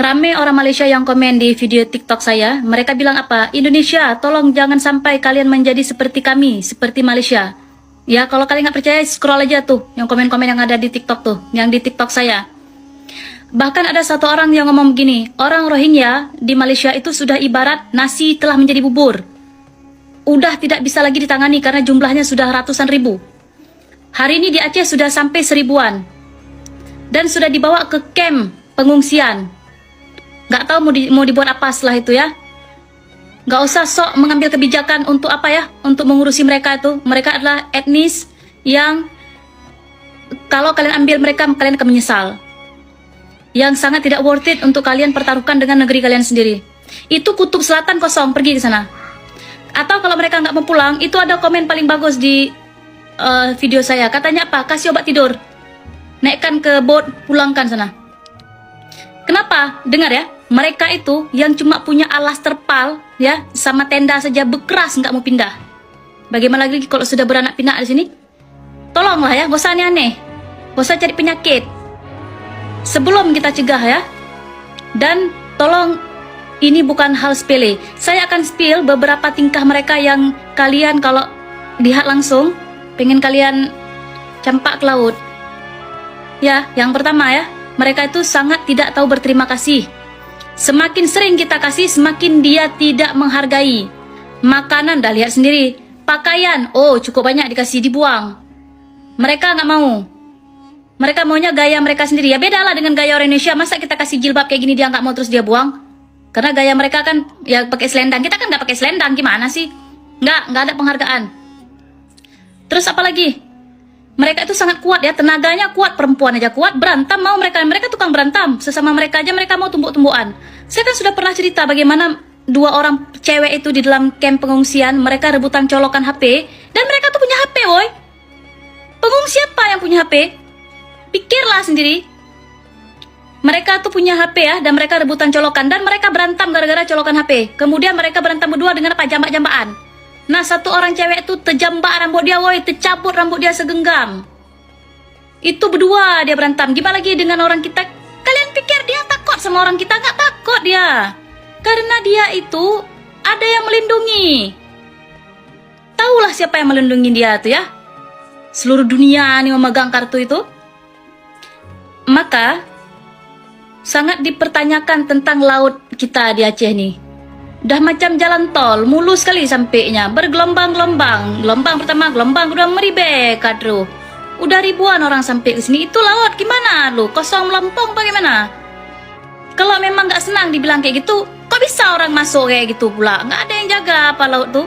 Rame orang Malaysia yang komen di video TikTok saya. Mereka bilang apa? Indonesia, tolong jangan sampai kalian menjadi seperti kami, seperti Malaysia. Ya, kalau kalian nggak percaya, scroll aja tuh yang komen-komen yang ada di TikTok tuh, yang di TikTok saya. Bahkan ada satu orang yang ngomong begini, orang Rohingya di Malaysia itu sudah ibarat nasi telah menjadi bubur. Udah tidak bisa lagi ditangani karena jumlahnya sudah ratusan ribu. Hari ini di Aceh sudah sampai 1000-an. Dan sudah dibawa ke camp pengungsian. Nggak tahu mau dibuat apa setelah itu ya. Nggak usah sok mengambil kebijakan untuk apa ya, untuk mengurusi mereka itu. Mereka adalah etnis yang kalau kalian ambil mereka, kalian akan menyesal. Yang sangat tidak worth it untuk kalian pertaruhkan dengan negeri kalian sendiri. Itu kutub selatan kosong, pergi ke sana. Atau kalau mereka nggak mau pulang, itu ada komen paling bagus di video saya. Katanya apa? Kasih obat tidur. Naikkan ke boat, pulangkan sana. Kenapa? Dengar ya, mereka itu yang cuma punya alas terpal ya, sama tenda saja bekeras nggak mau pindah. Bagaimana lagi kalau sudah beranak pinak di sini? Tolonglah ya, gak usah aneh-aneh, gak usah cari penyakit. Sebelum kita cegah ya, dan tolong ini bukan hal sepele. Saya akan spill beberapa tingkah mereka yang kalian kalau lihat langsung pengen kalian campak ke laut. Ya, yang pertama ya. Mereka itu sangat tidak tahu berterima kasih. Semakin sering kita kasih, semakin dia tidak menghargai. Makanan, dah lihat sendiri. Pakaian, oh cukup banyak dikasih, dibuang. Mereka nggak mau. Mereka maunya gaya mereka sendiri. Ya beda lah dengan gaya orang Indonesia. Masa kita kasih jilbab kayak gini dia nggak mau terus dia buang? Karena gaya mereka kan ya pakai selendang. Kita kan nggak pakai selendang, gimana sih? Nggak ada penghargaan. Terus apa lagi? Mereka itu sangat kuat ya, tenaganya kuat, perempuan aja kuat, berantem mau mereka tukang berantem, sesama mereka aja mereka mau tumbuk-tumbukan. Saya kan sudah pernah cerita bagaimana dua orang cewek itu di dalam camp pengungsian, mereka rebutan colokan HP, dan mereka tuh punya HP woy. Pengungsi apa yang punya HP? Pikirlah sendiri. Mereka tuh punya HP ya, dan mereka rebutan colokan, dan mereka berantem gara-gara colokan HP. Kemudian mereka berantem berdua dengan apa? Jambak-jambaan. Nah, satu orang cewek itu terjambak rambut dia, woi, tercabut rambut dia segenggam. Itu berdua dia berantem. Gimana lagi dengan orang kita? Kalian pikir dia takut sama orang kita? Nggak takut dia. Karena dia itu ada yang melindungi. Tahulah siapa yang melindungi dia tuh ya. Seluruh dunia nih memegang kartu itu. Maka sangat dipertanyakan tentang laut kita di Aceh nih. Dah macam jalan tol, mulus sekali sampainya, bergelombang-gelombang. Gelombang pertama, gelombang kedua meribek kadru. Udah ribuan orang sampai ke sini. Itu laut gimana lu? Kosong melempung bagaimana? Kalau memang nggak senang dibilang kayak gitu, kok bisa orang masuk kayak gitu pula? Nggak ada yang jaga apa laut tuh?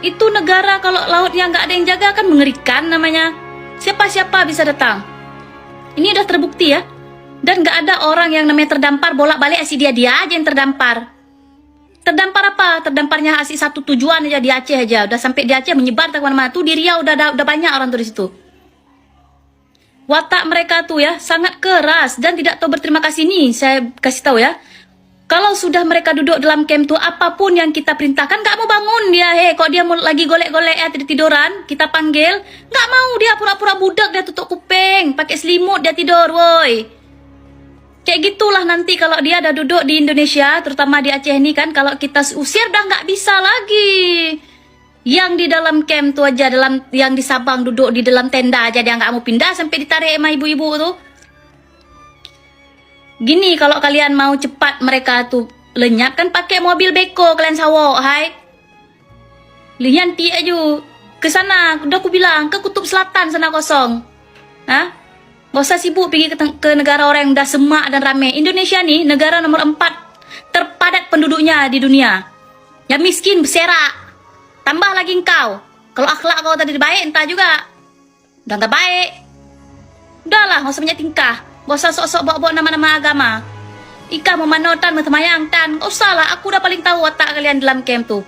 Itu negara kalau lautnya nggak ada yang jaga kan mengerikan namanya. Siapa-siapa bisa datang. Ini udah terbukti ya. Dan nggak ada orang yang namanya terdampar bolak-balik asli dia aja yang terdampar. Terdampar apa? Terdamparnya asli satu tujuan aja di Aceh aja. Udah sampai di Aceh menyebar ke mana-mana. Tuh di Riau udah banyak orang tuh di situ. Watak mereka tuh ya sangat keras dan tidak tahu berterima kasih nih. Saya kasih tahu ya. Kalau sudah mereka duduk dalam camp tuh, apapun yang kita perintahkan nggak mau bangun dia. Kok dia lagi golek-golek ya tiduran, kita panggil nggak mau dia, pura-pura budak, dia tutup kuping, pakai selimut dia tidur, woi. Kayak gitulah nanti kalau dia ada duduk di Indonesia, terutama di Aceh ini kan, kalau kita usir udah nggak bisa lagi. Yang di dalam camp tuh aja, yang di Sabang duduk di dalam tenda aja dia nggak mau pindah sampai ditarik sama ibu-ibu tuh. Gini kalau kalian mau cepat mereka tuh lenyap kan pakai mobil beko kalian sawok, hai. Lian ti aja ke sana, udah aku bilang ke kutub selatan sana kosong. Hah? Gak usah sibuk pergi ke negara orang yang udah semak dan rame. Indonesia nih negara nomor 4 terpadat penduduknya di dunia. Yang miskin berserak. Tambah lagi engkau. Kalau akhlak kau tadi baik entah juga. Udah tak baik. Udahlah gak usah banyak tingkah. Gak usah sok-sok bawa-bawa nama-nama agama. Ika mau manotan, mau temayangtan. Gak usah lah, aku udah paling tahu watak kalian dalam camp tuh.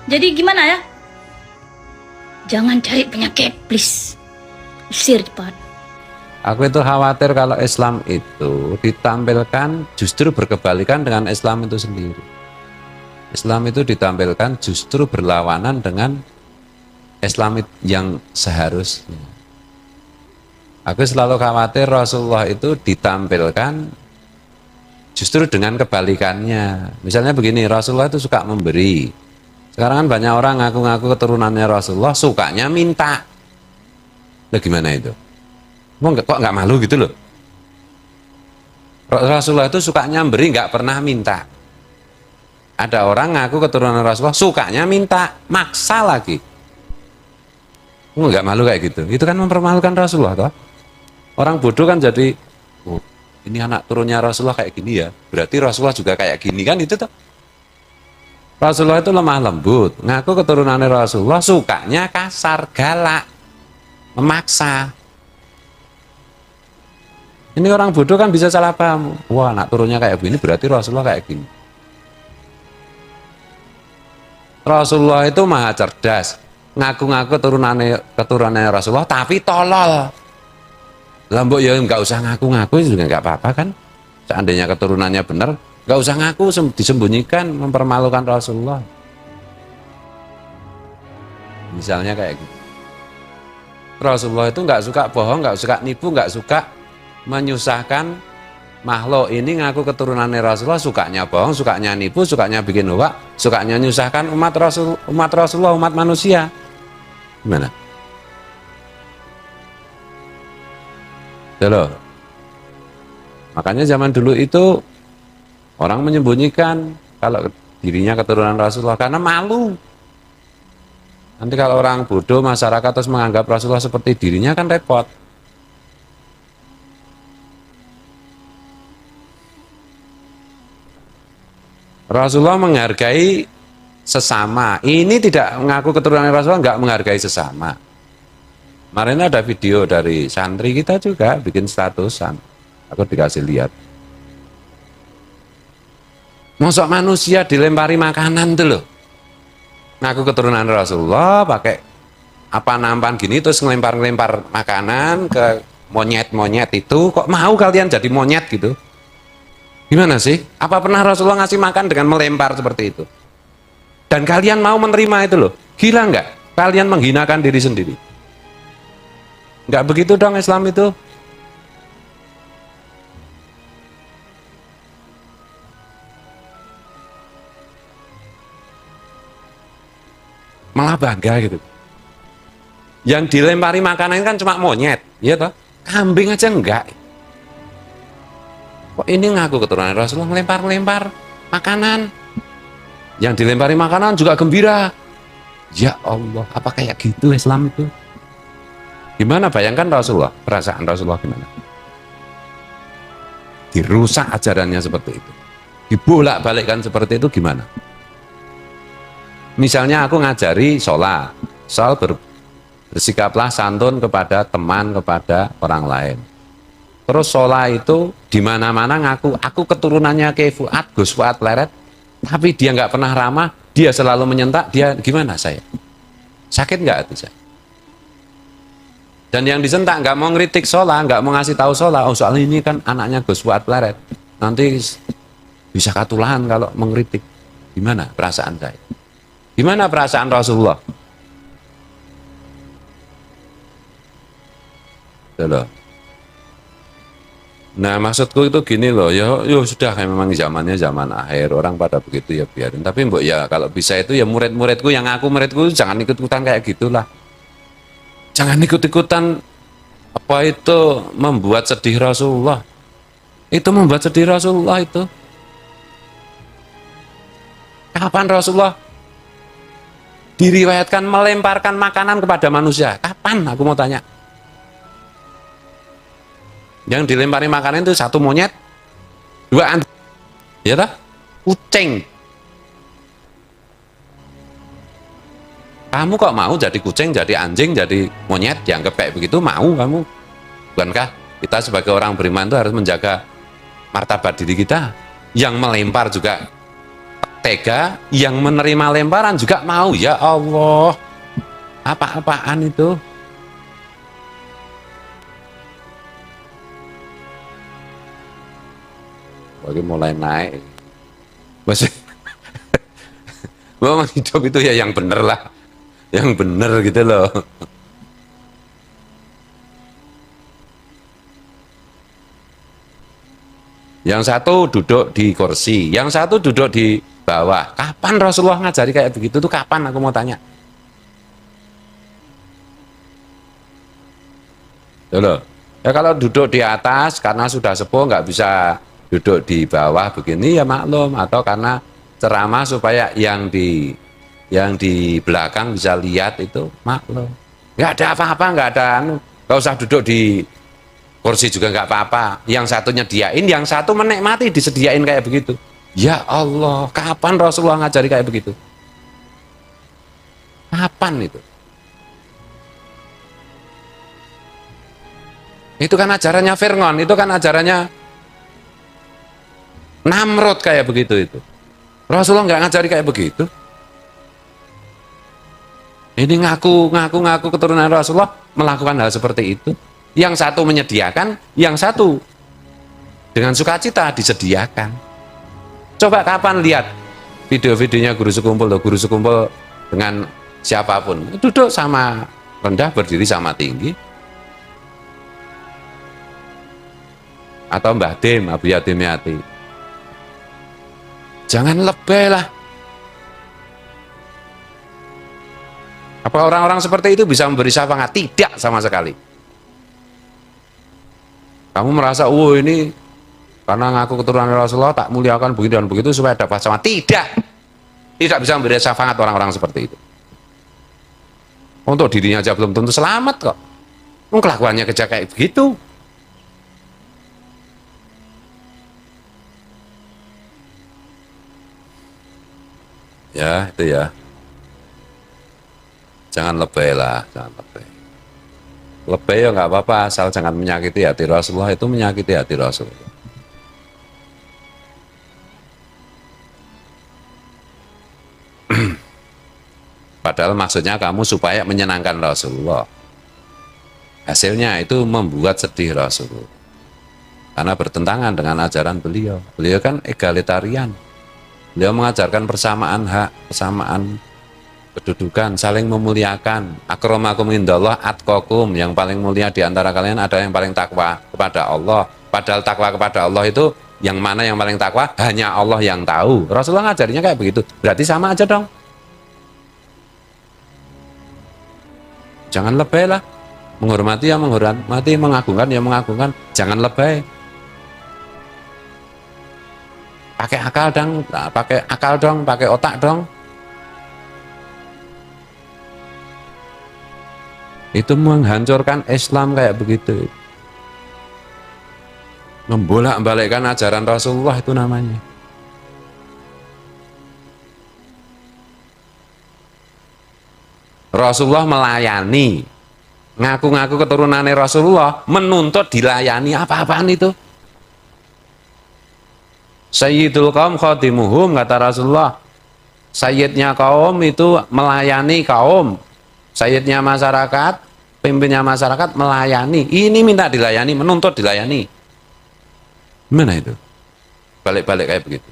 Jadi gimana ya? Jangan cari penyakit, please. Usir cepat. Aku itu khawatir kalau Islam itu ditampilkan justru berkebalikan dengan Islam itu sendiri. Islam itu ditampilkan justru berlawanan dengan Islam yang seharusnya. Aku selalu khawatir Rasulullah itu ditampilkan Justru dengan kebalikannya. Misalnya begini, Rasulullah itu suka memberi. Sekarang kan banyak orang ngaku-ngaku keturunannya Rasulullah, sukanya minta. Nah gimana itu? Kok nggak malu gitu loh? Rasulullah itu sukanya memberi, nggak pernah minta. Ada orang ngaku keturunan Rasulullah, sukanya minta, maksa lagi. Nggak malu kayak gitu? Itu kan mempermalukan Rasulullah, toh? Orang bodoh kan jadi, oh, ini anak turunnya Rasulullah kayak gini ya, berarti Rasulullah juga kayak gini kan, itu toh? Rasulullah itu lemah lembut, ngaku keturunannya Rasulullah, sukanya kasar, galak, memaksa. Ini orang bodoh kan bisa salah paham. Wah, anak turunnya kayak begini berarti Rasulullah kayak gini. Rasulullah itu maha cerdas, ngaku-ngaku keturunannya Rasulullah, tapi tolol. Lambok ya nggak usah ngaku-ngaku juga nggak apa-apa kan. Seandainya keturunannya benar, nggak usah ngaku, disembunyikan, mempermalukan Rasulullah. Misalnya kayak gitu. Rasulullah itu nggak suka bohong, nggak suka nipu, nggak suka menyusahkan makhluk. Ini ngaku keturunannya Rasulullah, sukanya bohong, sukanya nipu, sukanya bikin hoak, sukanya nyusahkan umat Rasulullah, umat manusia. Gimana? Loh. Makanya zaman dulu itu orang menyembunyikan kalau dirinya keturunan Rasulullah karena malu. Nanti kalau orang bodoh masyarakat terus menganggap Rasulullah seperti dirinya kan repot. Rasulullah menghargai sesama. Ini tidak mengaku keturunan Rasulullah, nggak menghargai sesama. Kemarin ada video dari santri kita juga bikin statusan. Aku dikasih lihat. Mosok manusia dilempari makanan tuh loh. Ngaku keturunan Rasulullah pakai apa nampan gini terus ngelempar-ngelempar makanan ke monyet-monyet itu. Kok mau kalian jadi monyet gitu? Gimana sih? Apa pernah Rasulullah ngasih makan dengan melempar seperti itu? Dan kalian mau menerima itu loh? Gila nggak? Kalian menghinakan diri sendiri. Nggak begitu dong Islam itu. Malah bangga gitu. Yang dilempari makanan kan cuma monyet, ya toh? Kambing aja enggak. Kok ini ngaku keturunan Rasulullah ngelempar-ngelempar makanan. Yang dilempari makanan juga gembira. Ya Allah, apa kayak gitu Islam itu? Gimana bayangkan Rasulullah, perasaan Rasulullah gimana? Dirusak ajarannya seperti itu. Dibolak-balikkan seperti itu gimana? Misalnya aku ngajari sholat, bersikaplah santun kepada teman, kepada orang lain. Terus sholat itu di mana-mana ngaku, aku keturunannya ke Fuad, Gus Fuad Leret, tapi dia nggak pernah ramah, dia selalu menyentak, dia gimana saya? Sakit nggak hati saya? Dan yang disentak nggak mau ngeritik sholat, nggak mau ngasih tahu sholat, oh soal ini kan anaknya Gus Fuad Leret, nanti bisa katulahan kalau mengkritik. Gimana perasaan saya? Gimana perasaan Rasulullah? Loh. Nah maksudku itu gini loh, ya sudah kayak memang zamannya zaman akhir, orang pada begitu ya biarin. Tapi mbok ya kalau bisa itu ya murid-muridku yang aku muridku jangan ikut-ikutan kayak gitulah. Jangan ikut-ikutan apa itu membuat sedih Rasulullah. Itu membuat sedih Rasulullah itu. Kapan Rasulullah diriwayatkan melemparkan makanan kepada manusia? Kapan? Aku mau tanya. Yang dilempari makanan itu satu monyet, dua anjing, ya tak? Kucing. Kamu kok mau jadi kucing, jadi anjing, jadi monyet, dianggap kayak begitu, mau kamu? Bukankah kita sebagai orang beriman itu harus menjaga martabat diri kita? Yang melempar juga tega, yang menerima lemparan juga mau. Ya Allah, apa-apaan itu? Bagi mulai naik, maksudnya, memang hidup itu ya yang bener lah, yang bener gitu loh. Yang satu duduk di kursi, yang satu duduk di bawah. Kapan Rasulullah ngajari kayak begitu tuh? Kapan, aku mau tanya. Loh. Ya kalau duduk di atas karena sudah sepuh nggak bisa duduk di bawah begini ya maklum, atau karena ceramah supaya yang di belakang bisa lihat itu maklum. Nggak ada apa-apa, nggak ada nggak usah duduk di kursi juga nggak apa-apa. Yang satu nyediain, yang satu menikmati disediain kayak begitu. Ya Allah, kapan Rasulullah ngajari kayak begitu? Kapan itu? Itu kan ajarannya Fir'aun, itu kan ajarannya Namrud kayak begitu itu. Rasulullah nggak ngajari kayak begitu. Ini ngaku keturunan Rasulullah melakukan hal seperti itu. Yang satu menyediakan, yang satu dengan sukacita disediakan. Coba kapan lihat video-videonya guru sekumpul dengan siapapun, duduk sama rendah, berdiri sama tinggi. Atau Mbah Dim, Abu Yatim Yati. Jangan lebay lah. Apa orang-orang seperti itu bisa memberi syafaat? Tidak sama sekali. Kamu merasa, ini karena ngaku keturunan Rasulullah tak muliakan begitu dan begitu supaya dapat syafaat. Tidak. Tidak bisa memberi syafaat orang-orang seperti itu. Untuk dirinya aja belum tentu selamat kok. Kelakuannya kejam kayak begitu. Ya, itu ya. Jangan lebay lah, jangan lebay. Lebay ya nggak apa-apa, asal jangan menyakiti hati Rasulullah, itu menyakiti hati Rasulullah. Padahal maksudnya kamu supaya menyenangkan Rasulullah. Hasilnya itu membuat sedih Rasulullah. Karena bertentangan dengan ajaran beliau. Beliau kan egalitarian. Beliau mengajarkan persamaan hak, persamaan kedudukan, saling memuliakan. Akramakum indallah atqakum, yang paling mulia di antara kalian adalah yang paling takwa kepada Allah. Padahal takwa kepada Allah itu yang mana yang paling takwa hanya Allah yang tahu. Rasulullah ngajarinya kayak begitu. Berarti sama aja dong. Jangan lebay lah. Menghormati ya menghormati, mengagungkan ya mengagungkan. Jangan lebay. Pakai akal dong, pakai otak dong. Itu menghancurkan Islam kayak begitu. Membolak-balikkan ajaran Rasulullah itu namanya. Rasulullah melayani, ngaku-ngaku keturunannya Rasulullah, menuntut dilayani. Apa-apaan itu? Sayyidul kaum khadimuhum, kata Rasulullah. Sayyidnya kaum itu melayani kaum. Sayyidnya masyarakat, pimpinnya masyarakat melayani. Ini minta dilayani, menuntut dilayani. Mana itu? Balik-balik kayak begitu.